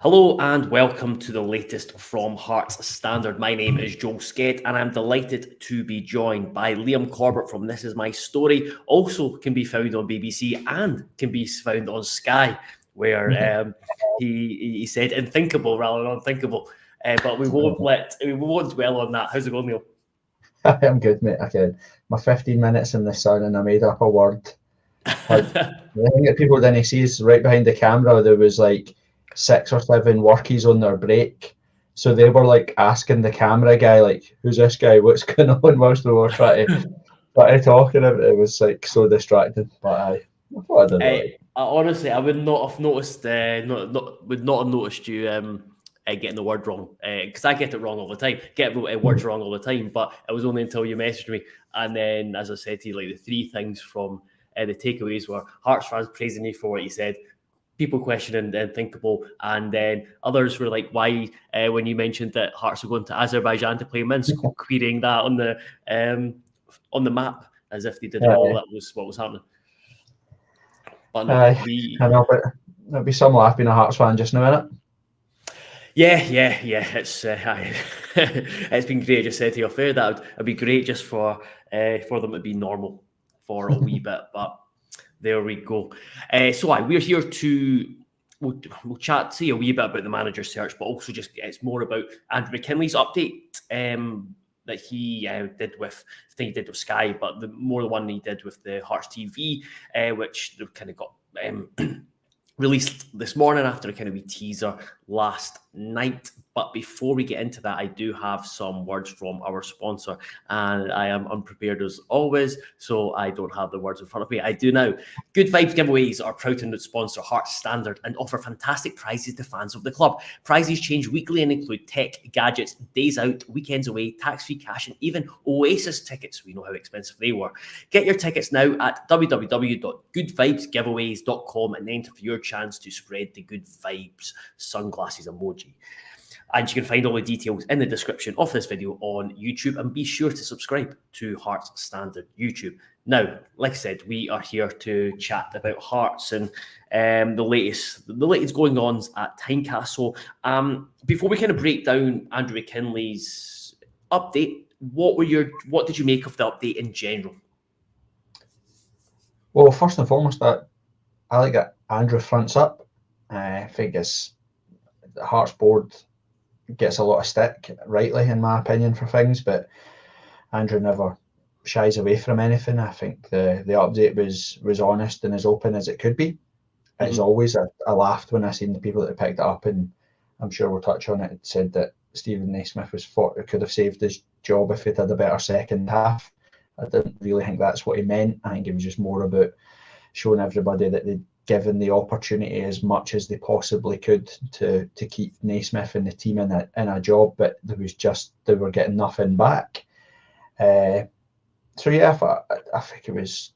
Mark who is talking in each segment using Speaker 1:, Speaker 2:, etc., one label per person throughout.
Speaker 1: Hello and welcome to the latest from Hearts Standard. My name is Joel Sked and I'm delighted to be joined by Liam Corbett from This Is My Story. Also can be found on BBC and can be found on Sky, where he said unthinkable rather than unthinkable. But we won't dwell on that. How's it going, Neil?
Speaker 2: I'm good, mate. Okay, my 15 minutes in the sun and I made up a word. The thing that people didn't see is right behind the camera there was like 6 or 7 workies on their break, so they were like asking the camera guy like, "Who's this guy? What's going on?" Whilst we were trying to talk, and it was like so distracting. But I thought I did right.
Speaker 1: Honestly, I would not have noticed. Would not have noticed you getting the word wrong, because I get it wrong all the time. Get words wrong all the time. But it was only until you messaged me, and then as I said to you, like the 3 things from the takeaways were Hearts fans praising me for what you said, people questioning unthinkable, and then others were like, why, when you mentioned that Hearts are going to Azerbaijan to play Minsk, querying that on the map as if they didn't know that was what was happening. But no,
Speaker 2: I know, but there'll be some laugh being a Hearts fan just now, innit?
Speaker 1: Yeah. It's been great. I just said to you fair that it'd be great just for them to be normal for a wee bit, but there we go. So we're here to we'll chat to you a wee bit about the manager search, but also just it's more about Andrew McKinlay's update that he did with, I think he did with Sky, but the one he did with the HeartsTV, which they kind of got released this morning after a kind of wee teaser last night. But before we get into that, I do have some words from our sponsor, and I am unprepared as always, so I don't have the words in front of me. I do now. Good Vibes Giveaways are proud to sponsor Hearts Standard and offer fantastic prizes to fans of the club. Prizes change weekly and include tech, gadgets, days out, weekends away, tax-free cash, and even OASIS tickets. We know how expensive they were. Get your tickets now at www.goodvibesgiveaways.com and enter for your chance to spread the good vibes sunglasses emoji. And you can find all the details in the description of this video on YouTube, and be sure to subscribe to Hearts Standard YouTube. Now, like I said, we are here to chat about Hearts and the latest going on at Tynecastle. Before we kind of break down Andrew McKinlay's update, what did you make of the update in general?
Speaker 2: Well, first and foremost, I like that Andrew fronts up. I think the Hearts board gets a lot of stick, rightly in my opinion, for things, but Andrew never shies away from anything. I think the update was honest and as open as it could be. As always, I laughed when I seen the people that picked it up, and I'm sure we'll touch on it. It said that Steven Naismith could have saved his job if he'd had a better second half. I didn't really think that's what he meant. I think it was just more about showing everybody that they'd given the opportunity as much as they possibly could to keep Naismith and the team in a job, but they were getting nothing back. So yeah, I think it's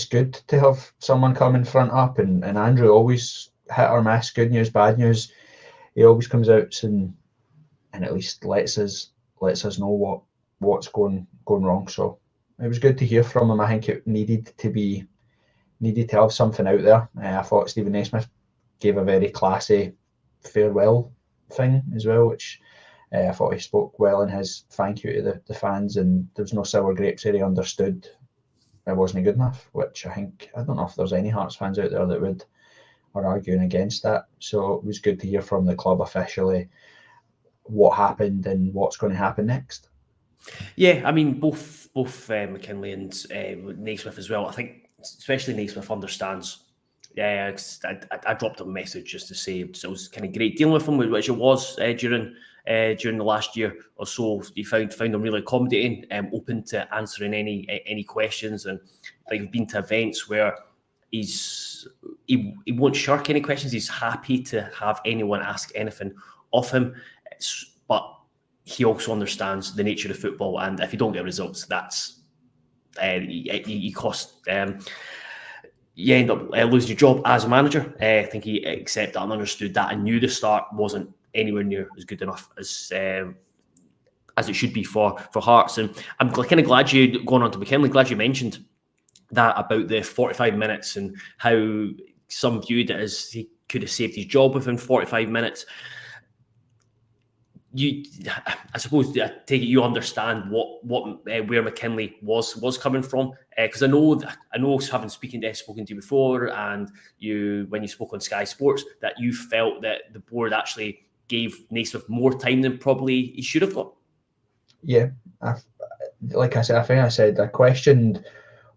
Speaker 2: good to have someone come in front up, and Andrew always hit or miss, good news, bad news. He always comes out and at least lets us know what's going wrong. So it was good to hear from him. I think it needed to have something out there. I thought Steven Naismith gave a very classy farewell thing as well, which I thought he spoke well in his thank you to the fans, and there was no sour grapes there. He understood it wasn't good enough, which I don't know if there's any Hearts fans out there that are arguing against that. So it was good to hear from the club officially what happened and what's going to happen next.
Speaker 1: Yeah, I mean, both McKinlay and Naismith as well. I think especially Naismith understands. Yeah, I dropped a message just to say it was kind of great dealing with him, which it was during the last year or so. He found him really accommodating, open to answering any questions, and like we've been to events where he won't shirk any questions. He's happy to have anyone ask anything of him, but he also understands the nature of football, and if you don't get results, that's you cost. You end up losing your job as a manager. I think he accepted that and understood that, and knew the start wasn't anywhere near as good enough as it should be for Hearts. And I'm kind of glad you, going on to McKinlay, glad you mentioned that about the 45 minutes and how some viewed it as he could have saved his job within 45 minutes. I suppose, I take it you understand where McKinlay was coming from, because I know having spoken to you before, and when you spoke on Sky Sports, that you felt that the board actually gave Naismith more time than probably he should have got.
Speaker 2: Yeah, like I said, I questioned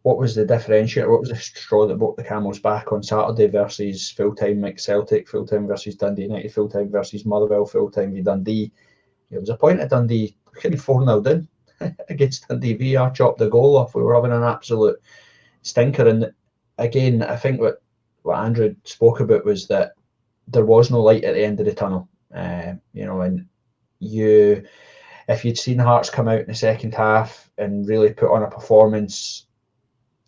Speaker 2: what was the differentiator, what was the straw that broke the camel's back on Saturday versus full-time at Celtic, full-time versus Dundee United, full-time versus Motherwell, full-time v Dundee. It was a point at Dundee, getting 4-0 down against Dundee. VR chopped the goal off. We were having an absolute stinker. And again, I think what Andrew spoke about was that there was no light at the end of the tunnel. And if you'd seen Hearts come out in the second half and really put on a performance,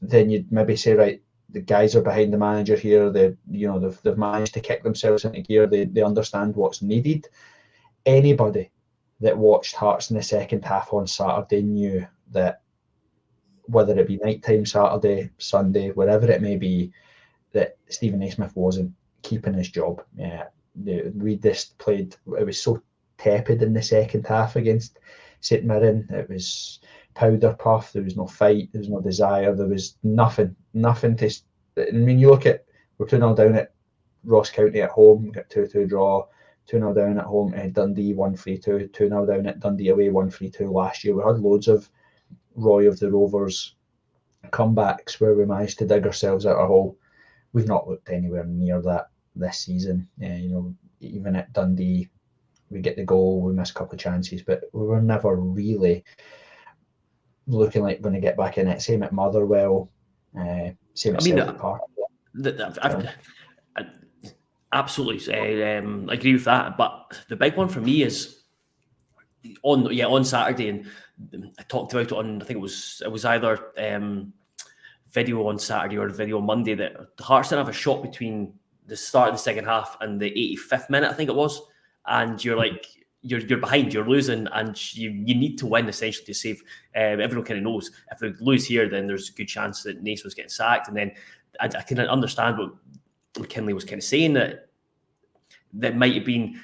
Speaker 2: then you'd maybe say, right, the guys are behind the manager here. They've managed to kick themselves into gear. They understand what's needed. Anybody that watched Hearts in the second half on Saturday knew that, whether it be nighttime, Saturday, Sunday, wherever it may be, that Steven Naismith wasn't keeping his job. We just played, it was so tepid in the second half against St Mirren. It was powder puff. There was no fight. There was no desire. There was nothing to. I mean, you look at, we're 2-0 down at Ross County at home, got 2-2 draw. 2-0 down at home at Dundee, 1-3-2, 2-0 down at Dundee away, 1-3-2 last year. We had loads of Roy of the Rovers comebacks where we managed to dig ourselves out a hole. We've not looked anywhere near that this season. Even at Dundee, we get the goal, we miss a couple of chances, but we were never really looking like going to get back in it. Same at Motherwell, same at Celtic Park.
Speaker 1: Absolutely, I agree with that. But the big one for me is on Saturday, and I talked about it on, I think it was either video on Saturday or video on Monday, that the Hearts didn't have a shot between the start of the second half and the 85th minute, I think it was, and you're like, you're behind, you're losing, and you need to win essentially to save. Everyone kind of knows if they lose here, then there's a good chance that Naismith's getting sacked, and then I can understand what McKinlay was kind of saying, that there might have been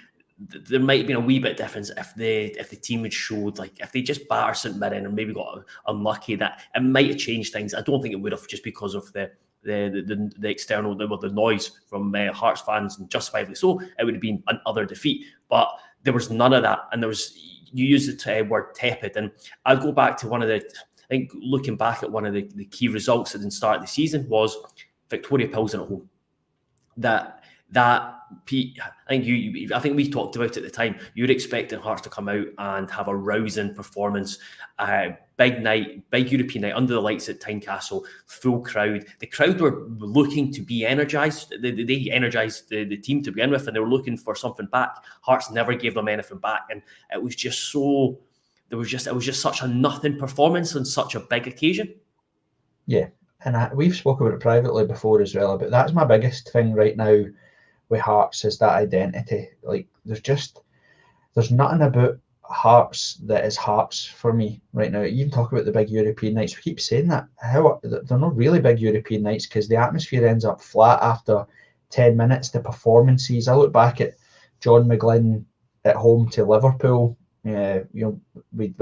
Speaker 1: a wee bit difference if the team had showed, like, if they just batter St Mirren and maybe got unlucky, that it might have changed things. I don't think it would have, just because of the external, the noise from Hearts fans, and justifiably so. It would have been another defeat, but there was none of that, and you used the word tepid, and I'll go back to I think looking back at one of the key results at the start of the season was Victoria Pilsen at home. I think we talked about it at the time. You're expecting Hearts to come out and have a rousing performance, big night, big European night under the lights at Tynecastle, full crowd. The crowd were looking to be energised. They energised the team to begin with, and they were looking for something back. Hearts never gave them anything back, and it was just so. It was just such a nothing performance on such a big occasion.
Speaker 2: Yeah, and we've spoken about it privately before as well. But that's my biggest thing right now with Hearts, is that identity. Like, there's nothing about Hearts that is Hearts for me right now. You even talk about the big European nights. We keep saying that. They're not really big European nights, because the atmosphere ends up flat after 10 minutes. The performances. I look back at John McGlynn at home to Liverpool. We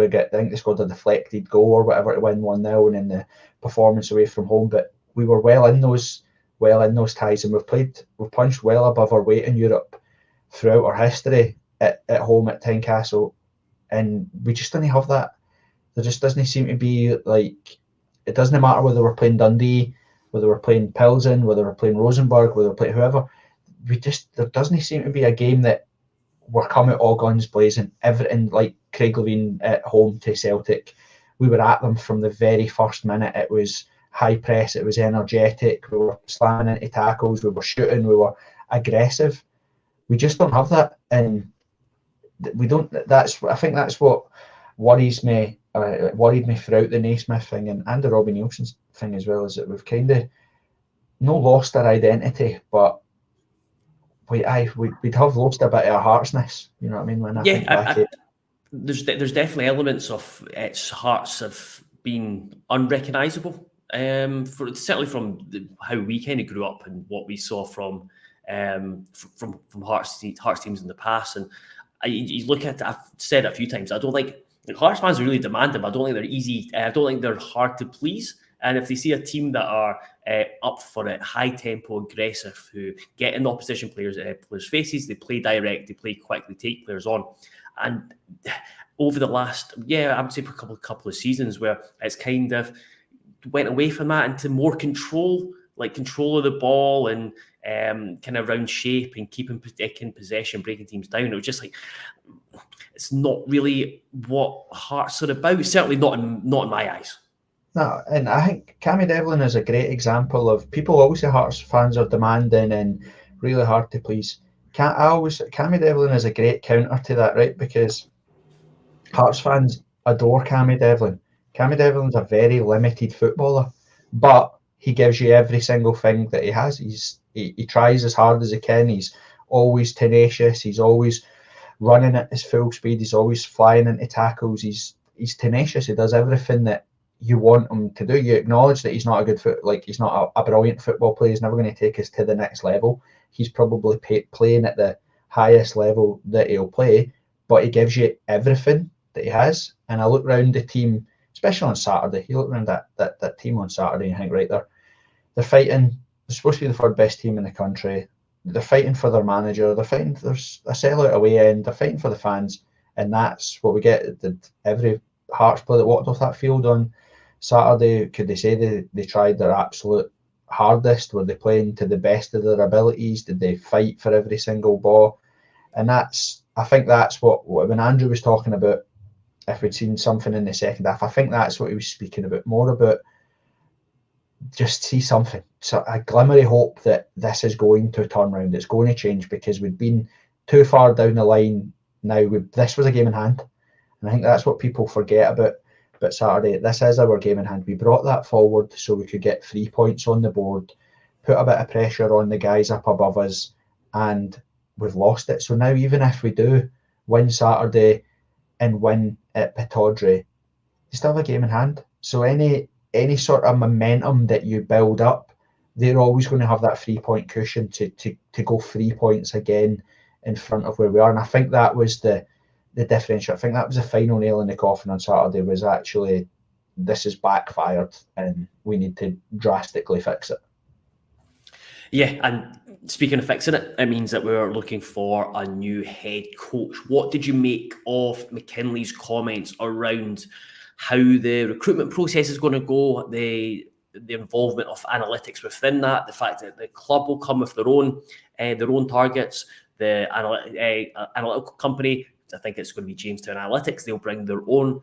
Speaker 2: get, I think they scored a deflected goal or whatever to win 1-0, and then the performance away from home. But we were well in those ties, and we've punched well above our weight in Europe throughout our history at home at Tynecastle, and we just didn't have that. There just doesn't seem to be, like, it doesn't matter whether we're playing Dundee, whether we're playing Pilsen, whether we're playing Rosenborg, whether we're playing whoever. There doesn't seem to be a game that we're coming all guns blazing. Everything, like Craig Levein at home to Celtic, we were at them from the very first minute. It was high press, it was energetic, we were slamming into tackles, we were shooting, we were aggressive. We just don't have that, and we don't. I think that's what worries me. Worried me throughout the Naismith thing and the Robbie Nielsen thing as well, is that we've kind of not lost our identity, but we'd have lost a bit of our Heartsness. You know what I mean? When I think back,
Speaker 1: there's definitely elements of its Hearts have been unrecognisable. Certainly from how we kind of grew up and what we saw from from Hearts teams in the past. And you look at it, I've said it a few times, I don't think Hearts fans are really demanding, but I don't think they're easy. I don't think they're hard to please. And if they see a team that are up for it, high tempo, aggressive, who get in the opposition players' faces, they play direct, they play quick, they take players on. And over the last, I would say for a couple of seasons, where it's kind of went away from that into more control, like control of the ball and kind of round shape and keeping possession, breaking teams down. It was just like, it's not really what Hearts are about. Certainly not in my eyes.
Speaker 2: No, and I think Cammy Devlin is a great example of, people always say Hearts fans are demanding and really hard to please. Cammy Devlin is a great counter to that, right? Because Hearts fans adore Cammy Devlin. Cammy Devlin's a very limited footballer, but he gives you every single thing that he has. He tries as hard as he can. He's always tenacious. He's always running at his full speed. He's always flying into tackles. He's tenacious. He does everything that you want him to do. You acknowledge that he's not a good he's not a brilliant football player. He's never going to take us to the next level. He's probably playing at the highest level that he'll play, but he gives you everything that he has. And I look around the team, especially on Saturday. You look around that team on Saturday and think, right, they're fighting. They're supposed to be the third best team in the country. They're fighting for their manager. They're fighting. There's a sellout away end. They're fighting for the fans, and that's what we get. Every Hearts play that walked off that field on Saturday, could they say they tried their absolute hardest? Were they playing to the best of their abilities? Did they fight for every single ball? And I think that's what when Andrew was talking about, if we'd seen something in the second half, I think that's what he was speaking about, more about just see something. So a glimmer of hope that this is going to turn around, it's going to change, because we'd been too far down the line now. This was a game in hand. And I think that's what people forget about Saturday. This is our game in hand. We brought that forward so we could get 3 points on the board, put a bit of pressure on the guys up above us, and we've lost it. So now even if we do win Saturday and win at Pittodrie, you still have a game in hand. So any sort of momentum that you build up, they're always going to have that 3 point cushion to go 3 points again in front of where we are. And I think that was the differential. I think that was the final nail in the coffin on Saturday, was actually, this is backfired and we need to drastically fix it.
Speaker 1: Yeah, and speaking of fixing it, it means that we're looking for a new head coach. What did you make of McKinlay's comments around how the recruitment process is going to go, the involvement of analytics within that, the fact that the club will come with their own targets, the analytical company, I think it's going to be Jamestown Analytics, they'll bring their own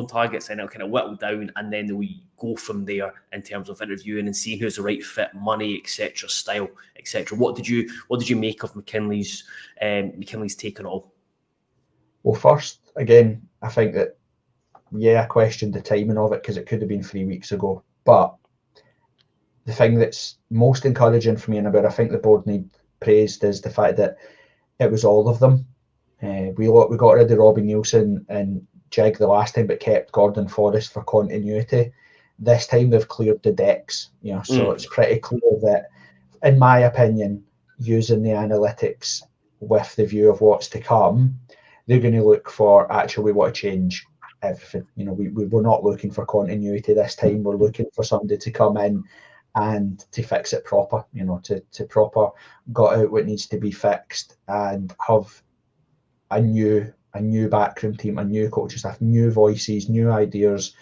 Speaker 1: targets, and it'll kind of whittle down, and then we go from there in terms of interviewing and seeing who's the right fit, money, etc., style, etc. What did you make of McKinlay's take on it all?
Speaker 2: Well, first, again, I think that, I questioned the timing of it, because it could have been 3 weeks ago. But the thing that's most encouraging for me, and about I think the board need praised, is the fact that it was all of them. We got rid of Robbie Nielsen and Jig the last time, but kept Gordon Forrest for continuity. This time they've cleared the decks, so it's pretty clear that, in my opinion, using the analytics with the view of what's to come, they're going to look for, actually, we want to change everything. We're not looking for continuity this time. We're looking for somebody to come in and to fix it proper, to proper got out what needs to be fixed, and have a new backroom team, a new coaching staff, new voices, new ideas.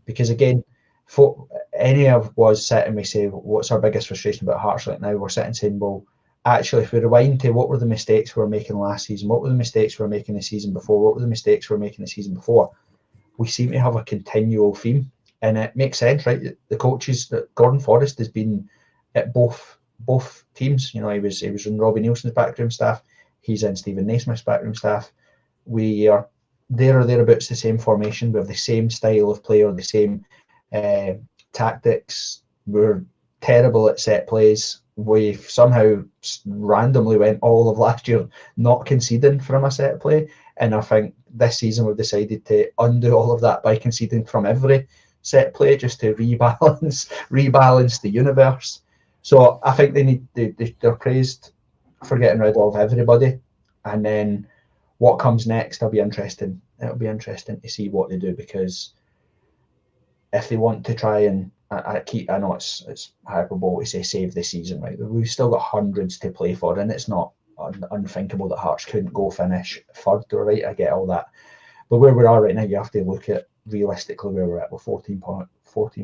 Speaker 2: Because again, for any of us sitting, we say, what's our biggest frustration about Hearts right now? We're sitting saying, well, actually, if we rewind to what were the mistakes we were making last season, what were the mistakes we were making the season before, what were the mistakes we were making the season before, we seem to have a continual theme. And it makes sense, right? The coaches, that Gordon Forrest has been at both teams. He was in Robbie Nielsen's backroom staff. He's in Steven Naismith's backroom staff. We are there or thereabouts the same formation. We have the same style of play, or the same tactics. We're terrible at set plays. We've somehow randomly went all of last year not conceding from a set play. And I think this season we've decided to undo all of that by conceding from every set play, just to rebalance the universe. So I think they're praised for getting rid of everybody, and then what comes next will be interesting. It'll be interesting to see what they do, because if they want to try and I know it's hyperbole to say save the season, right? We've still got hundreds to play for, and it's not unthinkable that Hearts couldn't go finish third, right? I get all that, but where we are right now, you have to look at realistically where we're at. We're 14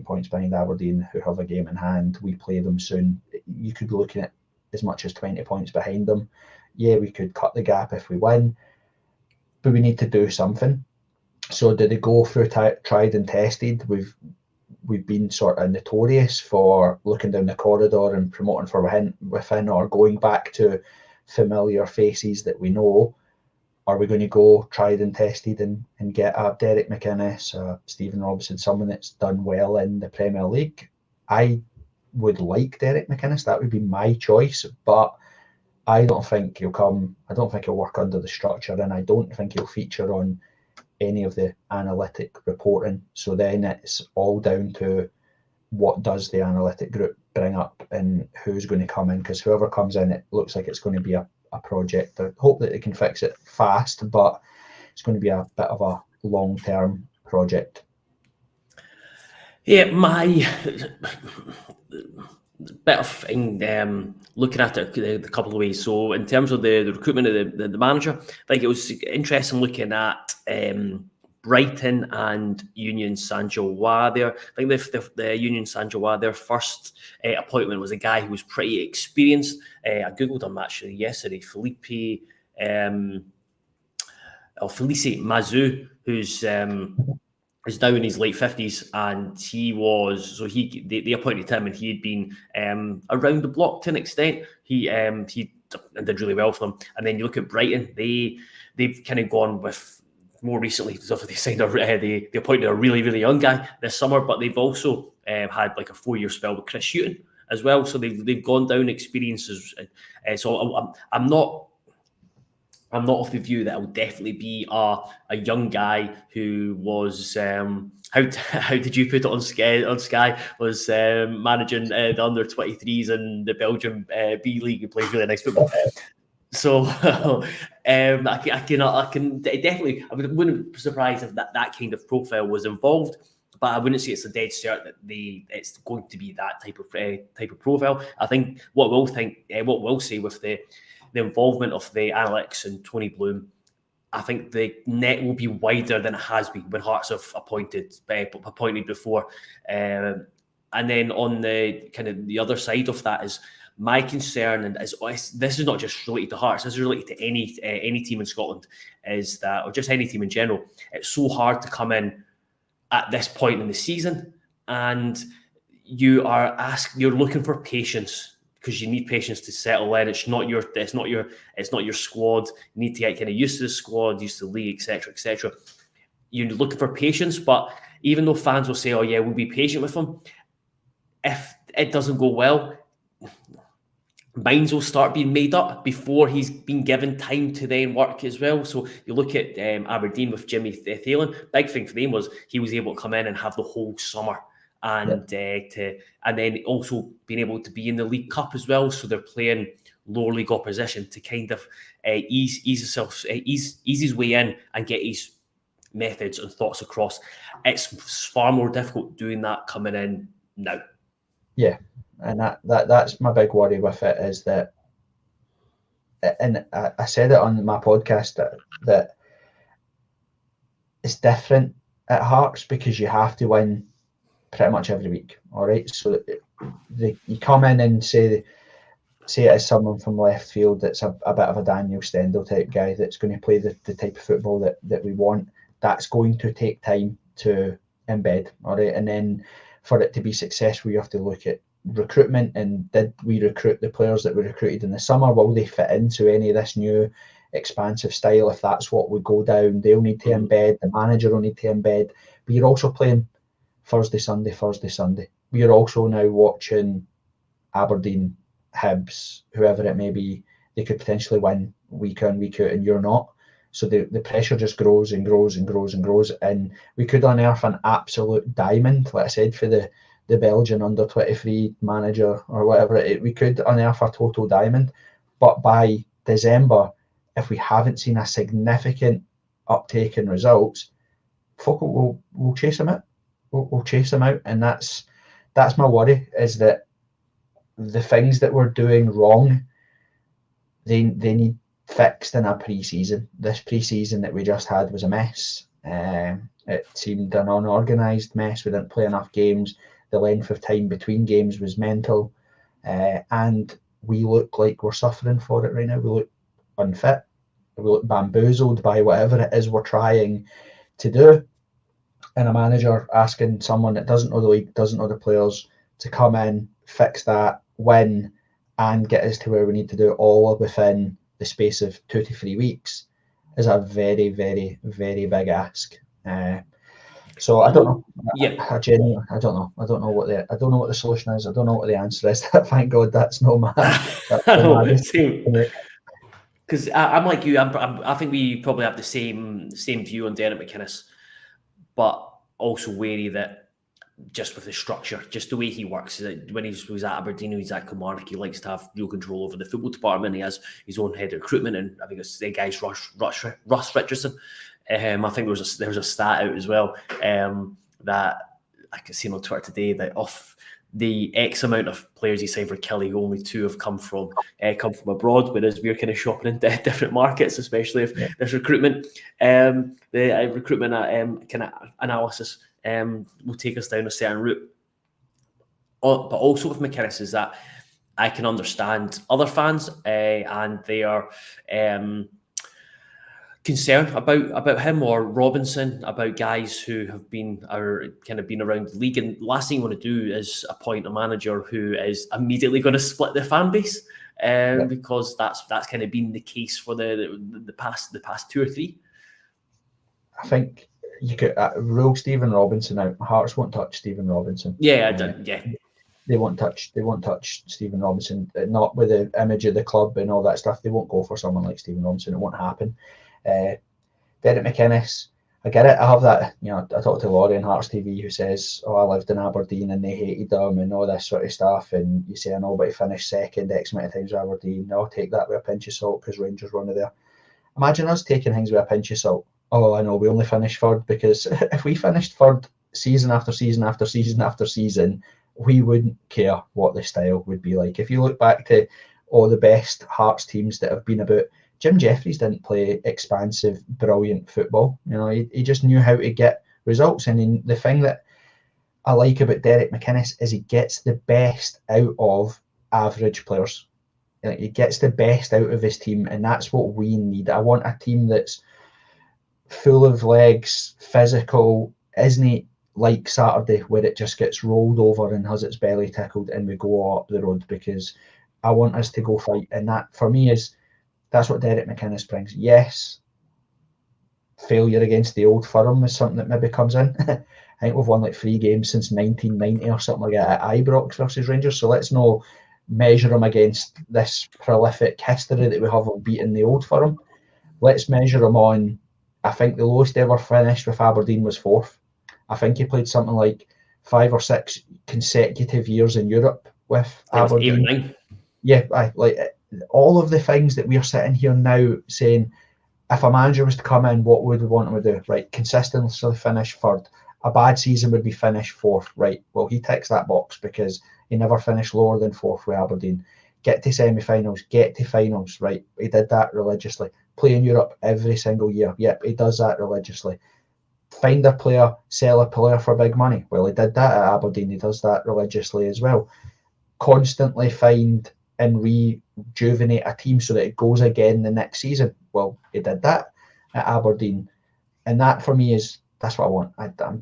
Speaker 2: points behind Aberdeen, who have a game in hand. We play them soon. You could be looking at as much as 20 points behind them. Yeah, we could cut the gap if we win, but we need to do something. So do they go through tried and tested? We've been sort of notorious for looking down the corridor and promoting from within, or going back to familiar faces that we know. Are we going to go tried and tested and get a Derek McInnes, Stephen Robinson, someone that's done well in the Premier League? I would like Derek McInnes. That would be my choice, but I don't think he'll come. I don't think he'll work under the structure, and I don't think he'll feature on any of the analytic reporting. So then it's all down to what does the analytic group bring up and who's going to come in, because whoever comes in, it looks like it's going to be a project. I hope that they can fix it fast, but it's going to be a bit of a long-term project.
Speaker 1: Yeah, my bit of thing, looking at it a couple of ways. So in terms of the recruitment of the manager, I think it was interesting looking at Brighton and Union Saint-Gilloise there. I think the Union Saint-Gilloise, their first appointment was a guy who was pretty experienced. I googled him actually yesterday, Felice Mazou, who's now in his late 50s, and they appointed him, and he had been around the block to an extent. He did really well for them. And then you look at Brighton, they've kind of gone with, more recently, they signed they appointed a really, really young guy this summer, but they've also had like a 4-year spell with Chris Hughton as well. So they've gone down experiences. So I'm not of the view that it will definitely be a young guy who was how did you put it on Sky was managing the under 23s in the Belgian B League and plays really nice football. So I can definitely, I wouldn't be surprised if that kind of profile was involved, but I wouldn't say it's a dead cert that it's going to be that type of profile. I think what we'll say with the involvement of the Alex and Tony Bloom, I think the net will be wider than it has been when Hearts have appointed before. And then on the kind of the other side of that is my concern, and this is not just related to Hearts, this is related to any team in Scotland, is that, or just any team in general, it's so hard to come in at this point in the season, and you're looking for patience, because you need patience to settle in. It's not your squad. You need to get kind of used to the squad, used to the league, etc. You're looking for patience, but even though fans will say, "Oh yeah, we'll be patient with him," if it doesn't go well, minds will start being made up before he's been given time to then work as well. So you look at Aberdeen with Jimmy Thielen. Big thing for them was he was able to come in and have the whole summer, and then also being able to be in the League Cup as well. So they're playing lower league opposition to kind of ease his way in and get his methods and thoughts across. It's far more difficult doing that coming in now.
Speaker 2: Yeah. And that's my big worry with it, is that, and I said it on my podcast, that it's different at Hearts because you have to win pretty much every week. All right, so you come in and say it as someone from left field that's a bit of a Daniel Stendhal type guy that's going to play the type of football that we want. That's going to take time to embed. All right, and then for it to be successful, you have to look at recruitment, and did we recruit the players that we recruited in the summer? Will they fit into any of this new expansive style? If that's what we go down, they'll need to embed, the manager will need to embed. But you're also playing Thursday, Sunday. We are also now watching Aberdeen, Hibs, whoever it may be. They could potentially win week in, week out, and you're not. So the pressure just grows and grows and grows and grows. And we could unearth an absolute diamond, like I said, for the the Belgian under-23 manager or whatever. We could unearth a total diamond, but by December, if we haven't seen a significant uptake in results, folk will chase him out. We'll chase him out, and that's my worry, is that the things that we're doing wrong, they need fixed in a pre-season. This pre-season that we just had was a mess. It seemed an unorganised mess. We didn't play enough games. The length of time between games was mental, and we look like we're suffering for it right now. We look unfit. We look bamboozled by whatever it is we're trying to do. And a manager asking someone that doesn't know the league, doesn't know the players, to come in, fix that, win, and get us to where we need to do it all within the space of 2 to 3 weeks is a very, very, very big ask. So I don't know.
Speaker 1: Yeah,
Speaker 2: I don't know. I don't know what the solution is. I don't know what the answer is. Thank God that's no mad.
Speaker 1: Because I'm like you. I think we probably have the same view on Derek McInnes, but also wary that just with the structure, just the way he works, when he was at Aberdeen, he's at Kilmarnock, he likes to have real control over the football department. He has his own head of recruitment, and I think it's the guy's Russ Richardson. I think there was a stat out as well that I could see on Twitter today that off the X amount of players he signed for Kelly, only 2 have come from abroad, whereas we're kind of shopping in different markets, especially if there's recruitment. The recruitment kind of analysis will take us down a certain route. But also with McInnes is that I can understand other fans and they are concerned about him or Robinson, about guys who have been around the league. And the last thing you want to do is appoint a manager who is immediately going to split the fan base, because that's kind of been the case for the past 2 or 3.
Speaker 2: I think you could rule Stephen Robinson out. Hearts won't touch Stephen Robinson.
Speaker 1: Yeah.
Speaker 2: They won't touch Stephen Robinson. Not with the image of the club and all that stuff. They won't go for someone like Stephen Robinson. It won't happen. Derek McInnes, I get it. I have that. I talked to Laurie on HeartsTV who says, "Oh, I lived in Aberdeen and they hated them and all this sort of stuff." And you say, "I know, but he finished second X amount of times with Aberdeen." I'll take that with a pinch of salt because Rangers were there. Imagine us taking things with a pinch of salt. Oh, I know, we only finished third, because if we finished third season after season after season after season, we wouldn't care what the style would be like. If you look back to all the best Hearts teams that have been about, Jim Jeffries didn't play expansive, brilliant football. He just knew how to get results. And the thing that I like about Derek McInnes is he gets the best out of average players. He gets the best out of his team, and that's what we need. I want a team that's full of legs, physical, isn't like Saturday where it just gets rolled over and has its belly tickled and we go up the road, because I want us to go fight. And that for me that's what Derek McInnes brings. Yes, failure against the Old Firm is something that maybe comes in. I think we've won like 3 games since 1990 or something like that at Ibrox versus Rangers, so let's not measure them against this prolific history that we have of beating the Old Firm. Let's measure them on, I think the lowest ever finish with Aberdeen was 4th. I think he played something like 5 or 6 consecutive years in Europe with Aberdeen.
Speaker 1: 8 or 9.
Speaker 2: Yeah, like all of the things that we are sitting here now saying, if a manager was to come in, what would we want him to do? Right, consistently finish 3rd. A bad season would be finish 4th. Right, well, he ticks that box because he never finished lower than 4th with Aberdeen. Get to semi-finals, get to finals. Right, he did that religiously. Play in Europe every single year. Yep, he does that religiously. Find a player, sell a player for big money. Well, he did that at Aberdeen. He does that religiously as well. Constantly find and rejuvenate a team so that it goes again the next season. Well, he did that at Aberdeen. And that for me that's what I want.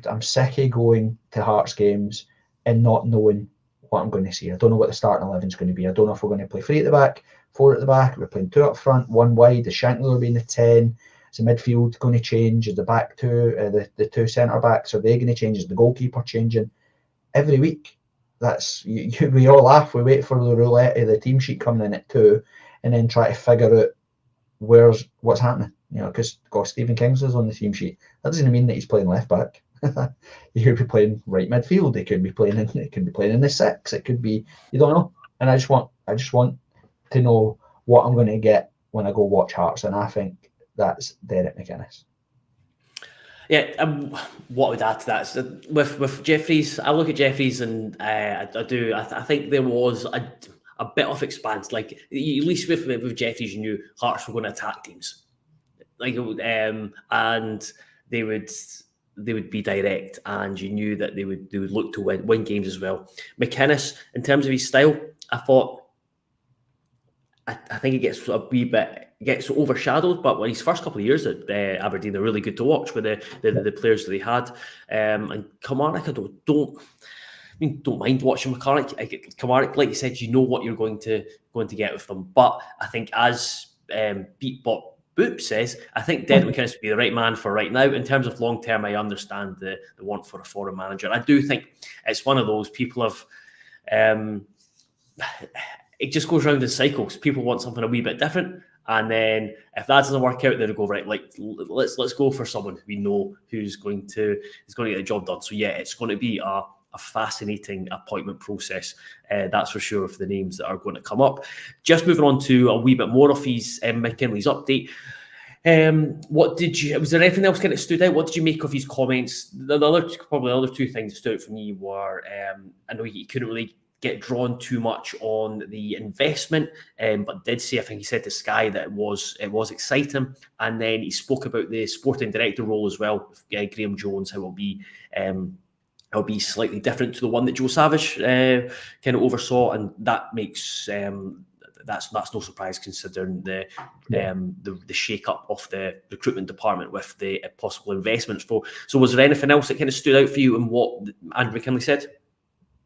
Speaker 2: I'm sick of going to Hearts games and not knowing what I'm going to see. I don't know what the starting 11 is going to be. I don't know if we're going to play 3 at the back, 4 at the back. We're playing 2 up front, 1 wide. Is Shankland will be in the 10. Is the midfield going to change? Is the back 2, the 2 centre backs, are they going to change? Is the goalkeeper changing? Every week. We all laugh. We wait for the roulette of the team sheet coming in at 2 and then try to figure out what's happening. Because Stephen Kingsley's on the team sheet. That doesn't mean that he's playing left back. He could be playing right midfield. He could be playing in the six. It could be, you don't know. And I just want to know what I'm going to get when I go watch Hearts, and I think that's Derek McInnes.
Speaker 1: Yeah, what I would add to that is with Jeffries, I look at Jeffries and I think there was a bit of expanse. Like, at least with Jeffries, you knew Hearts were going to attack teams, like, and they would be direct, and you knew that they would look to win games as well. McInnes, in terms of his style, I think it gets a wee bit overshadowed, but when his first couple of years at Aberdeen, they're really good to watch with the players that they had. And Kilmarnock, I don't mind watching Kilmarnock. Like you said, you know what you're going to get with them. But I think, as Beat Bop Boop says, I think Derek McInnes would be the right man for right now. In terms of long term, I understand the want for a foreign manager. I do think it's one of those people of. It just goes round in cycles. People want something a wee bit different, and then if that doesn't work out, they'll go, right, like, let's go for someone we know who's going to get the job done. So yeah, it's going to be a fascinating appointment process, that's for sure, for the names that are going to come up. Just moving on to a wee bit more of his McKinlay's update. Was there anything else kind of stood out? What did you make of his comments? The other two things that stood out for me were, I know he couldn't really get drawn too much on the investment, but did say, I think he said to Sky, that it was exciting. And then he spoke about the sporting director role as well, with Graham Jones, how it'll be slightly different to the one that Joe Savage kind of oversaw, and that makes that's no surprise, considering the shake-up of the recruitment department with the possible investments. So was there anything else that kind of stood out for you in what Andrew McKinlay said?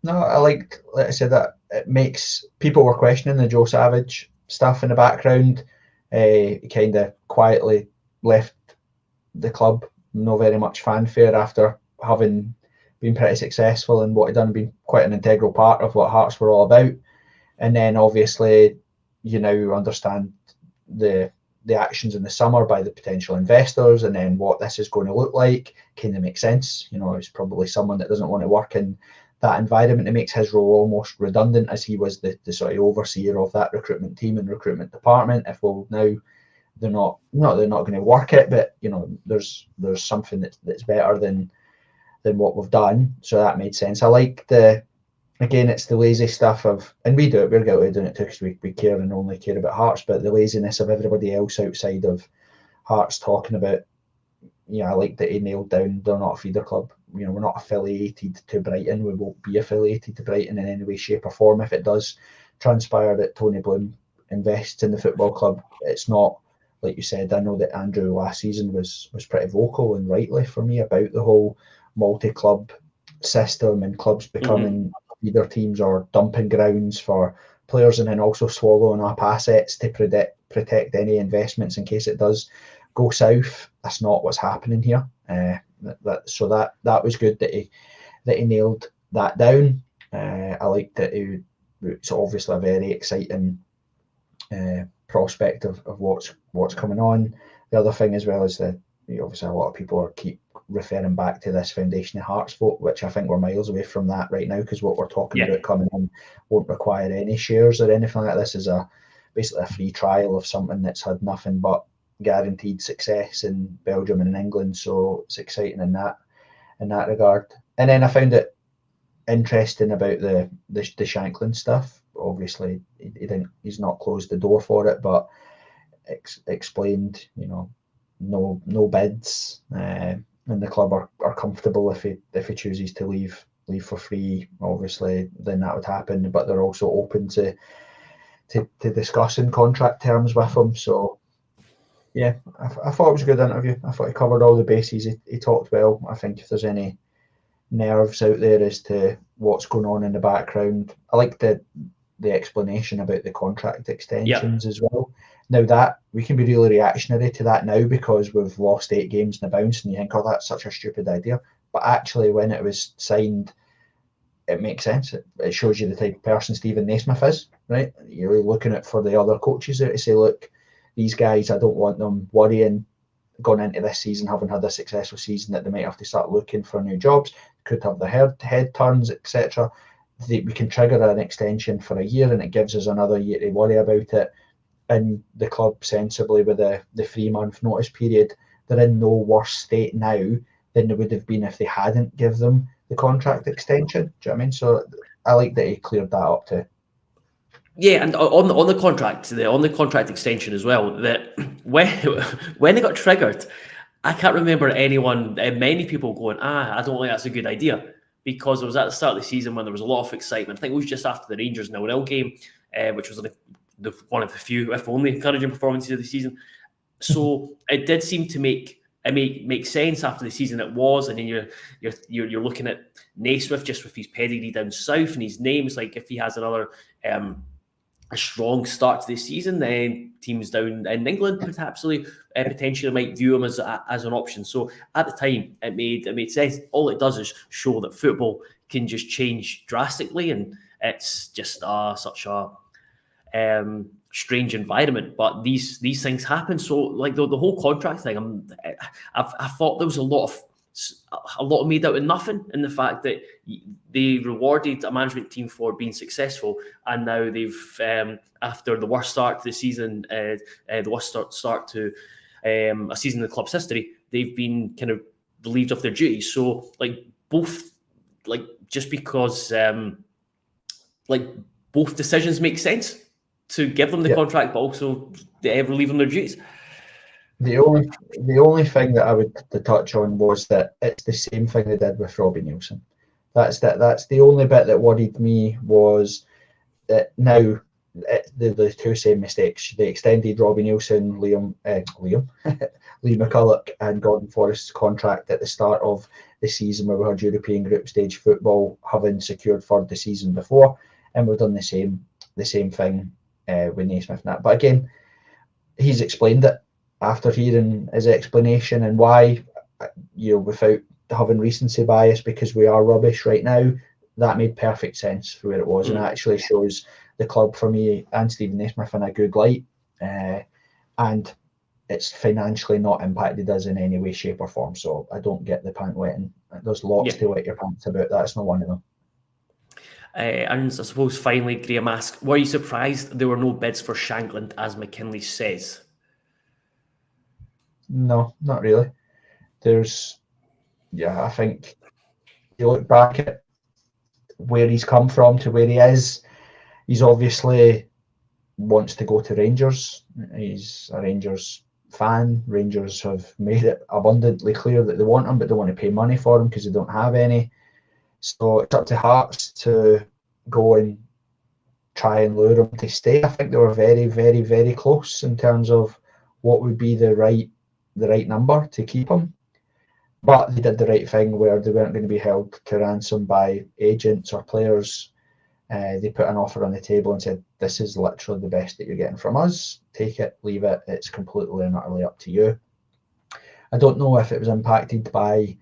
Speaker 2: No, like I said, that it makes people were questioning the Joe Savage stuff in the background. He kind of quietly left the club, no very much fanfare, after having been pretty successful in what he'd done, been quite an integral part of what Hearts were all about. And then obviously you now understand the actions in the summer by the potential investors, and then what this is going to look like kind of makes sense. It's probably someone that doesn't want to work in that environment. It makes his role almost redundant, as he was the sort of overseer of that recruitment team and recruitment department. If now they're not going to work it, but there's something that's better than what we've done. So that made sense. I like it's the lazy stuff of, and we do it, we're guilty of doing it too, because we care and only care about Hearts, but the laziness of everybody else outside of Hearts talking about, I like that he nailed down they're not a feeder club. We're not affiliated to Brighton. We won't be affiliated to Brighton in any way, shape or form. If it does transpire that Tony Bloom invests in the football club, it's not, like you said. I know that Andrew last season was pretty vocal, and rightly for me, about the whole multi-club system and clubs becoming feeder teams or dumping grounds for players, and then also swallowing up assets to protect any investments in case it does go south. That's not what's happening here. So that was good that he nailed that down. I like that it's obviously a very exciting prospect of what's coming on. The other thing as well is that obviously a lot of people keep referring back to this Foundation of Hearts vote, which I think we're miles away from that right now, because what we're talking about coming in won't require any shares or anything like this. Is basically a free trial of something that's had nothing but guaranteed success in Belgium and in England. So it's exciting in that regard. And then I found it interesting about the Shankland stuff. Obviously he's not closed the door for it, but explained no bids, and the club are comfortable if he chooses to leave for free. Obviously then that would happen, but they're also open to discussing contract terms with him. So yeah, I thought it was a good interview. I thought he covered all the bases. He talked well. I think if there's any nerves out there as to what's going on in the background, I like the explanation about the contract extensions as well. Now that we can be really reactionary to that now because we've lost 8 games in a bounce, and you think, oh, that's such a stupid idea. But actually, when it was signed, it makes sense. It shows you the type of person Steven Naismith is, right? You're looking at for the other coaches there to say, look, these guys, I don't want them worrying gone into this season having had a successful season that they might have to start looking for new jobs, could have their head turns, etc. We can trigger an extension for a year, and it gives us another year to worry about it. In the club sensibly with the 3-month notice period, they're in no worse state now than they would have been if they hadn't give them the contract extension. Do you know what I mean? So I like that he cleared that up too.
Speaker 1: Yeah, and on the contract extension as well, that when it got triggered, I can't remember many people going, I don't think that's a good idea, because it was at the start of the season when there was a lot of excitement. I think it was just after the Rangers 0-0 game, which was one of the few, if only, encouraging performances of the season. So it did seem to make sense after the season it was, and then you're looking at Naismith just with his pedigree down south and his name. It's like if he has another a strong start to the season, then teams down in England potentially might view him as an option. So at the time, it made sense. All it does is show that football can just change drastically, and it's just such a strange environment. But these things happen. So like the whole contract thing, I thought there was a lot made out of nothing in the fact that they rewarded a management team for being successful, and now they've after the worst start to the season, the worst start to a season in the club's history, they've been kind of relieved of their duties. So just because both decisions make sense to give them the contract, but also relieve them their duties.
Speaker 2: The only thing that I would touch on was that it's the same thing they did with Robbie Neilson. That's the only bit that worried me, was that now the two same mistakes. They extended Robbie Neilson, Lee McCulloch and Gordon Forrest's contract at the start of the season, where we had European group stage football, having secured third the season before, and we've done the same thing with Naismith and that. But again, he's explained it after hearing his explanation and why, without having recency bias, because we are rubbish right now, that made perfect sense for where it was. And it actually shows the club, for me, and Steven Naismith in a good light. And it's financially not impacted us in any way, shape or form. So I don't get the pant wetting. There's lots to wet your pants about. That's not one of them.
Speaker 1: And I suppose finally, Graham asks, were you surprised there were no bids for Shankland, as McKinlay says?
Speaker 2: No, not really. I think you look back at where he's come from to where he is, he's obviously wants to go to Rangers. He's a Rangers fan. Rangers have made it abundantly clear that they want him, but they want to pay money for him because they don't have any. So it's up to Hearts to go and try and lure him to stay. I think they were very, very, very close in terms of what would be the right number to keep him. But they did the right thing, where they weren't going to be held to ransom by agents or players. They put an offer on the table and said, this is literally the best that you're getting from us. Take it, leave it. It's completely and utterly up to you. I don't know if it was impacted by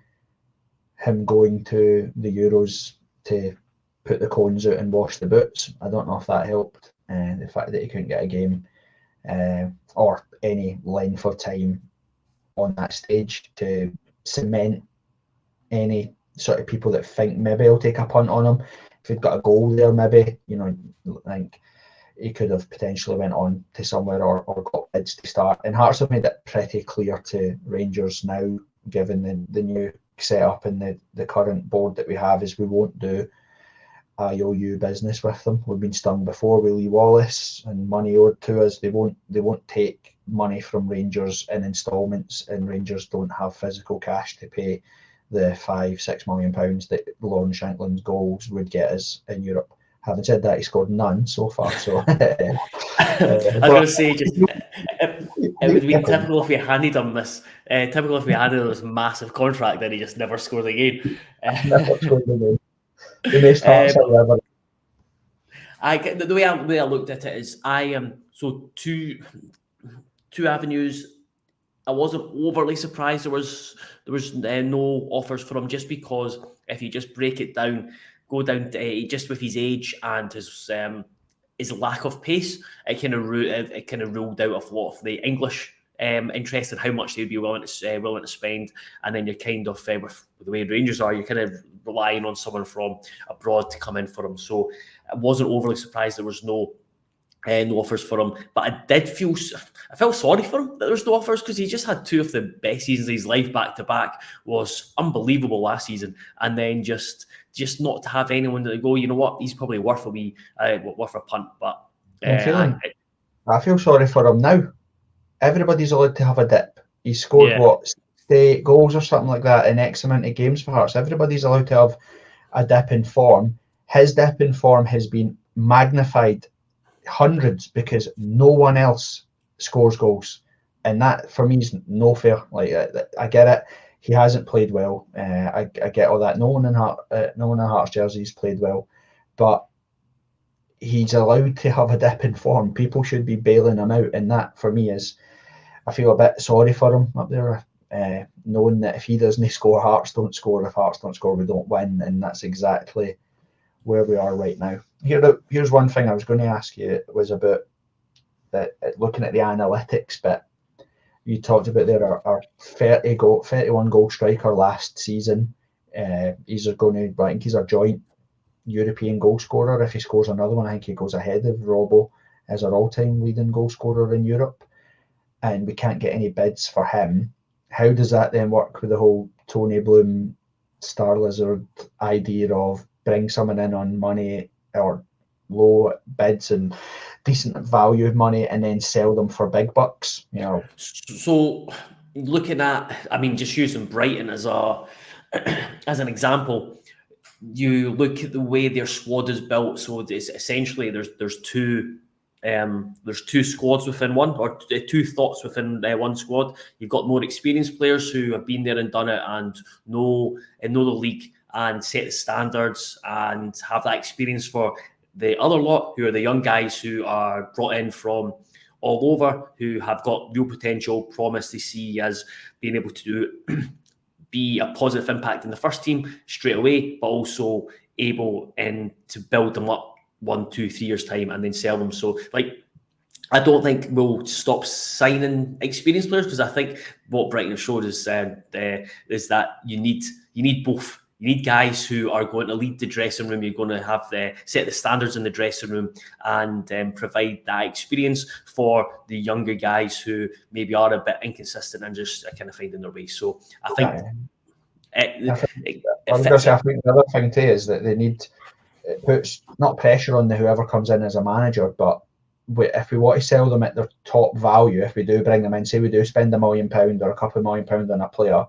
Speaker 2: him going to the Euros to put the cones out and wash the boots. I don't know if that helped. The fact that he couldn't get a game or any length of time on that stage to cement any sort of people that think maybe he'll take a punt on him. If he'd got a goal there, maybe, like he could have potentially went on to somewhere or got bids to start. And Hearts have made it pretty clear to Rangers now, given the new setup and the current board that we have, is we won't do IOU business with them. We've been stung before with Lee Wallace and money owed to us. They won't take money from Rangers in instalments, and Rangers don't have physical cash to pay the £5-6 million that Lorne Shankland's goals would get us in Europe. Having said that, he scored none so far. So
Speaker 1: I was going to say, just it would have been typical if we handed him this. Typical if we handed him this massive contract, then he just never scored again.
Speaker 2: Never scored again. The most Hearts ever.
Speaker 1: The way I looked at it is, so two avenues. I wasn't overly surprised there was no offers for him, just because if you just break it down, go down to just with his age and his lack of pace, it kind of ruled out a lot of the English interested in how much they'd be willing to spend, and then you're kind of with the way Rangers are, you're kind of relying on someone from abroad to come in for them. So I wasn't overly surprised there was no offers for him, but I felt sorry for him that there was no offers, because he just had two of the best seasons of his life back to back. Was unbelievable last season, and then just not to have anyone to go, you know what, he's probably worth a punt. But
Speaker 2: I feel sorry for him now. Everybody's allowed to have a dip. He scored 8 goals or something like that in X amount of games for Hearts. Everybody's allowed to have a dip in form. His dip in form has been magnified hundreds because no one else scores goals, and that for me is no fair. Like, I get it, he hasn't played well. I get all that. No one in Hearts jerseys played well, but he's allowed to have a dip in form. People should be bailing him out, and that for me is, I feel a bit sorry for him up there, knowing that if he doesn't score, Hearts don't score. If Hearts don't score, we don't win, and that's exactly where we are right now. Here's one thing I was going to ask you. It was about looking at the analytics bit. You talked about there our 31 goal striker last season. He's going to, I think he's a joint European goal scorer. If he scores another one, I think he goes ahead of Robbo as our all-time leading goal scorer in Europe. And we can't get any bids for him. How does that then work with the whole Tony Bloom Star Lizard idea of bring someone in on money or low bids and decent value of money and then sell them for big bucks? You know.
Speaker 1: So looking at, just using Brighton as an example, you look at the way their squad is built. So it's essentially there's two squads within one, or two thoughts within one squad. You've got more experienced players who have been there and done it and know the league and set the standards and have that experience, for the other lot who are the young guys who are brought in from all over, who have got real potential, promise they see as being able to be a positive impact in the first team straight away, but also able to build them up 1, 2, 3 years time and then sell them. So I don't think we'll stop signing experienced players, because I think what Brighton have showed is that you need both. You need guys who are going to lead the dressing room. You're going to have set the standards in the dressing room and provide that experience for the younger guys who maybe are a bit inconsistent and just kind of finding their way. So I think
Speaker 2: I think the other thing too is that it puts not pressure on whoever comes in as a manager, but if we want to sell them at their top value, if we do bring them in, say we do spend £1 million or a couple of £1 million on a player,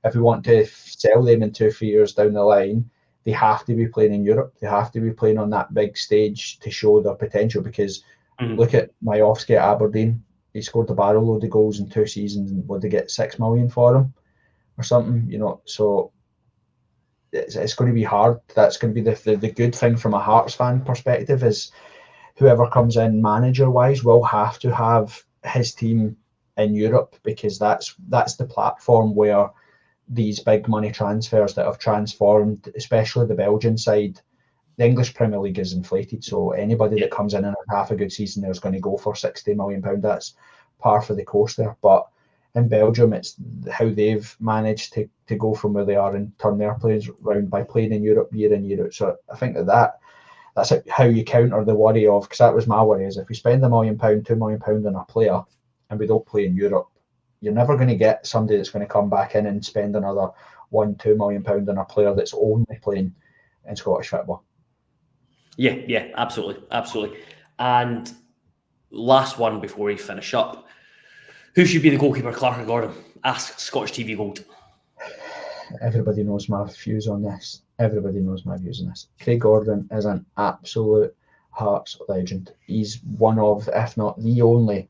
Speaker 2: if we want to sell them in 2 or 3 years down the line, they have to be playing in Europe. They have to be playing on that big stage to show their potential, because look at Majowski at Aberdeen. He scored a barrel load of goals in 2 seasons, and would they get $6 million for him or something? You know, so it's going to be hard. That's going to be the good thing from a Hearts fan perspective is whoever comes in manager-wise will have to have his team in Europe, because that's the platform where these big money transfers that have transformed, especially the Belgian side. The English Premier League is inflated, so anybody that comes in and half a good season there is going to go for £60 million. That's par for the course there. But in Belgium, it's how they've managed to go from where they are and turn their players around by playing in Europe year in, year out. So I think that's how you counter the worry of, because that was my worry, is if we spend £1 million, £2 million on a player and we don't play in Europe, you're never going to get somebody that's going to come back in and spend another £1-2 million on a player that's only playing in Scottish football.
Speaker 1: Yeah, absolutely. And last one before we finish up. Who should be the goalkeeper, Clark or Gordon? Ask Scottish TV Gold.
Speaker 2: Everybody knows my views on this. Craig Gordon is an absolute Hearts legend. He's one of, if not the only,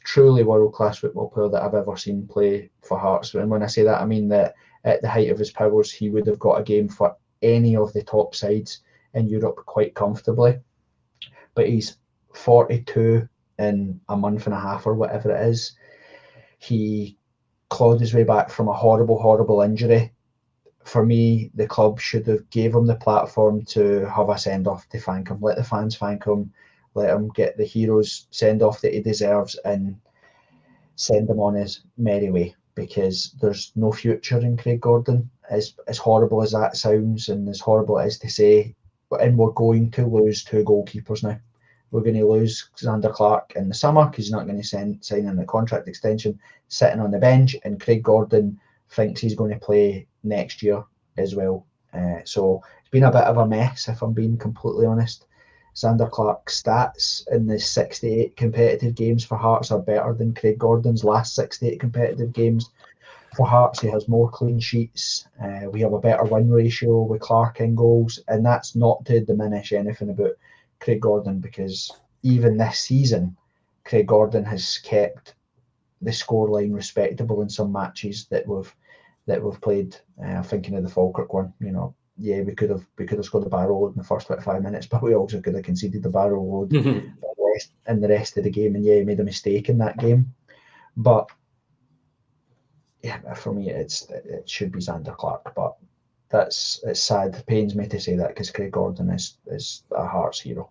Speaker 2: truly world-class football player that I've ever seen play for Hearts. And when I say that, I mean that at the height of his powers, he would have got a game for any of the top sides in Europe quite comfortably. But he's 42 in a month and a half or whatever it is. He clawed his way back from a horrible injury. For me, the club should have gave him the platform to have a send-off to thank him. Let the fans thank him. Let him get the hero's send-off that he deserves. And send him on his merry way, because there's no future in Craig Gordon. As horrible as that sounds and as horrible it is to say, and we're going to lose 2 goalkeepers now. We're going to lose Xander Clark in the summer because he's not going to sign in the contract extension, sitting on the bench, and Craig Gordon thinks he's going to play next year as well. So it's been a bit of a mess, if I'm being completely honest. Xander Clark's stats in the 68 competitive games for Hearts are better than Craig Gordon's last 68 competitive games for Hearts. He has more clean sheets. We have a better win ratio with Clark in goals, and that's not to diminish anything about Craig Gordon, because even this season, Craig Gordon has kept the scoreline respectable in some matches that we've played. Thinking of the Falkirk one, we could have scored a barrel load in the first 25 minutes, but we also could have conceded the barrel load in the rest of the game, and he made a mistake in that game. But yeah, for me, it should be Xander Clark, but it's sad. It pains me to say that, because Craig Gordon is a Hearts hero.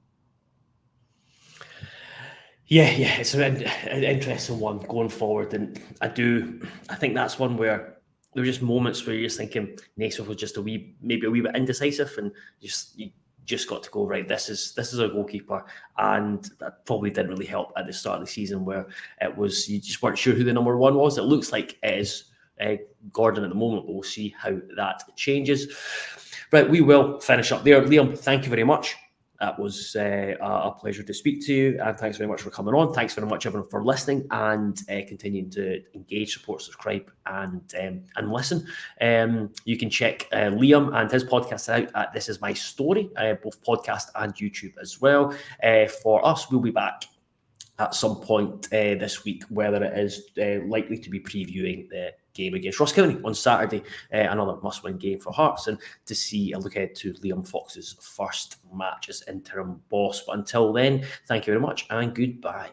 Speaker 1: Yeah, it's an interesting one going forward, and I think that's one where there were just moments where you're just thinking Naismith was just maybe a wee bit indecisive, and you just got to go, right, this is a goalkeeper, and that probably didn't really help at the start of the season, where it was you just weren't sure who the number 1 was. It looks like it is Gordon at the moment, but we'll see how that changes. Right, we will finish up there. Liam, thank you very much. That was a pleasure to speak to you, and thanks very much for coming on. Thanks very much, everyone, for listening and continuing to engage, support, subscribe, and listen. You can check Liam and his podcast out at This Is My Story, both podcast and YouTube as well. For us, we'll be back at some point this week, whether it is likely to be previewing the game against Ross County on Saturday, another must-win game for Hearts, and to see a look ahead to Liam Fox's first match as interim boss. But until then, thank you very much and goodbye.